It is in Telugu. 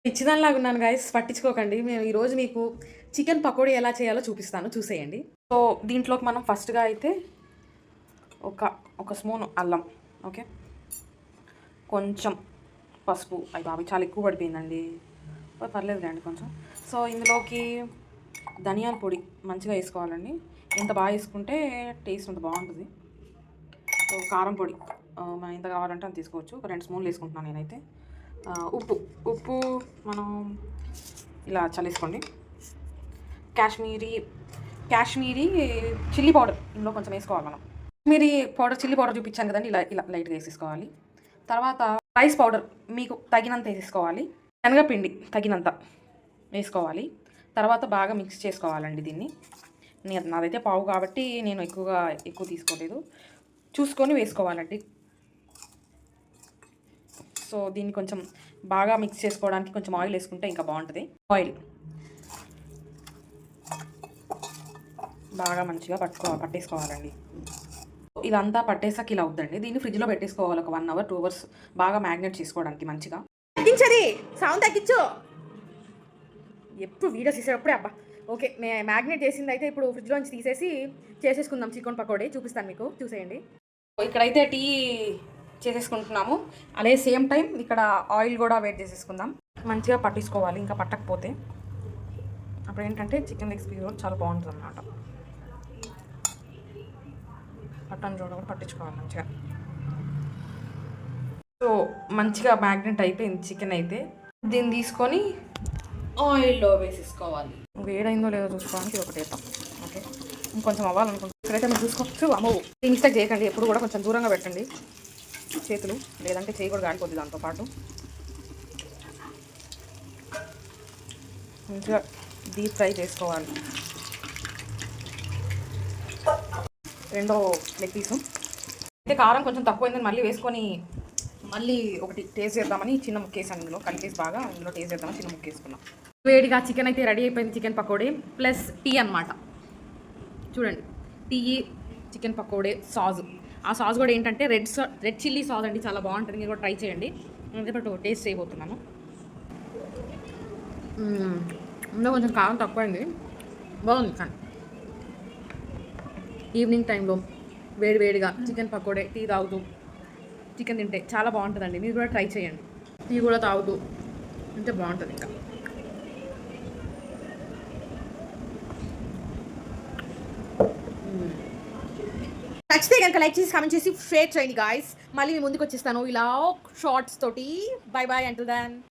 పిచ్చిదానిలాగా ఉన్నాను గాయ్స్, పట్టించుకోకండి. మేము ఈరోజు మీకు చికెన్ పకోడీ ఎలా చేయాలో చూపిస్తాను, చూసేయండి. సో దీంట్లోకి మనం ఫస్ట్గా అయితే ఒక ఒక స్పూన్ అల్లం, ఓకే, కొంచెం పసుపు. అవి బాబు చాలా ఎక్కువ పడిపోయిందండి, పర్లేదు రండి కొంచెం. సో ఇందులోకి ధనియాల పొడి మంచిగా వేసుకోవాలండి. ఎంత బాగా వేసుకుంటే టేస్ట్ అంత బాగుంటుంది. సో కారం పొడి మనం ఎంత కావాలంటే అంత తీసుకోవచ్చు. ఒక 2 స్పూన్లు వేసుకుంటున్నాను నేనైతే. ఉప్పు ఉప్పు మనం ఇలా చల్లేసుకోండి. కాశ్మీరీ చిల్లీ పౌడర్ ఇందులో కొంచెం వేసుకోవాలి మనం. కాశ్మీరీ పౌడర్, చిల్లీ పౌడర్ చూపించాను కదండి, ఇలా ఇలా లైట్గా వేసేసుకోవాలి. తర్వాత రైస్ పౌడర్ మీకు తగినంత వేసేసుకోవాలి. శనగపిండి తగినంత వేసుకోవాలి. తర్వాత బాగా మిక్స్ చేసుకోవాలండి దీన్ని. నాదైతే పావు కాబట్టి నేను ఎక్కువ తీసుకోలేదు, చూసుకొని వేసుకోవాలండి. సో దీన్ని కొంచెం బాగా మిక్స్ చేసుకోవడానికి కొంచెం ఆయిల్ వేసుకుంటే ఇంకా బాగుంటుంది. ఆయిల్ బాగా మంచిగా పట్టేసుకోవాలండి. ఇలా అంతా పట్టేసాక ఇలా అవుద్దండి. దీన్ని ఫ్రిడ్జ్లో పెట్టేసుకోవాలి ఒక 1 అవర్ 2 అవర్స్, బాగా మ్యాగ్నేట్ చేసుకోవడానికి మంచిగా. తగ్గించది సౌండ్ తగ్గించు. ఎప్పుడు వీడియోస్ తీసేటప్పుడే అబ్బా. ఓకే, మ్యాగ్నేట్ చేసింది అయితే ఇప్పుడు ఫ్రిడ్జ్లోంచి తీసేసి చేసేసుకుందాం చికెన్ పకోడీ. చూపిస్తాను మీకు, చూసేయండి. ఇక్కడైతే టీ చేసేసుకుంటున్నాము. అదే సేమ్ టైం ఇక్కడ ఆయిల్ కూడా వేడి చేసేసుకుందాం. మంచిగా పట్టించుకోవాలి, ఇంకా పట్టకపోతే అప్పుడు ఏంటంటే చికెన్ లెగ్ పీస్ కూడా చాలా బాగుంటుంది అన్నమాట. పట్టని చోట కూడా పట్టించుకోవాలి మంచిగా. సో మంచిగా మ్యాగ్నెట్ అయిపోయింది చికెన్ అయితే. దీన్ని తీసుకొని ఆయిల్లో వేసేసుకోవాలి. వేడైందో లేదో చూసుకోవడానికి ఒకటి వేద్దాం. ఓకే, ఇంకొంచెం అవ్వాలనుకుంటున్నాను. ఇక్కడైతే మీరు చూసుకోవచ్చు. అమ్మవు ఈ మిస్టేక్ చేయకండి, ఎప్పుడు కూడా కొంచెం దూరంగా పెట్టండి చేతులు, లేదంటే చేయి కూడా కాలిపోద్ది. దాంతోపాటు మంచిగా డీప్ ఫ్రై చేసుకోవాలి. రెండో లెగ్ పీసు అయితే కారం కొంచెం తక్కువైందని మళ్ళీ వేసుకొని మళ్ళీ ఒకటి టేస్ట్ చేద్దామని చిన్న ముక్కేసాను. ఇందులో కలిపేసి బాగా ఇందులో టేస్ట్ చేద్దామని చిన్న ముక్కేసుకున్నాం. వేడిగా చికెన్ అయితే రెడీ అయిపోయింది. చికెన్ పకోడీ ప్లస్ టీ అనమాట. చూడండి, టీ, చికెన్ పకోడీ, సాస్. ఆ సాస్ కూడా ఏంటంటే రెడ్ చిల్లీ సాస్ అండి, చాలా బాగుంటుంది. మీరు కూడా ట్రై చేయండి. నేను టేస్ట్ చేయబోతున్నాను. ఇందులో కొంచెం కారం తక్కువైంది, బాగుంది. కానీ ఈవినింగ్ టైంలో వేడిగా చికెన్ పకోడీ టీ తాగుతూ చికెన్ తింటే చాలా బాగుంటుందండి. మీరు కూడా ట్రై చేయండి. టీ కూడా తాగుతూ తింటే బాగుంటుంది. ఇంకా నచ్చితే కనుక లైక్ చేసి కామెంట్ చేసి షేర్ చేయండి గాయస్. మళ్ళీ మీ ముందుకు వచ్చేస్తాను ఇలా షార్ట్స్ తోటి. Bye until then.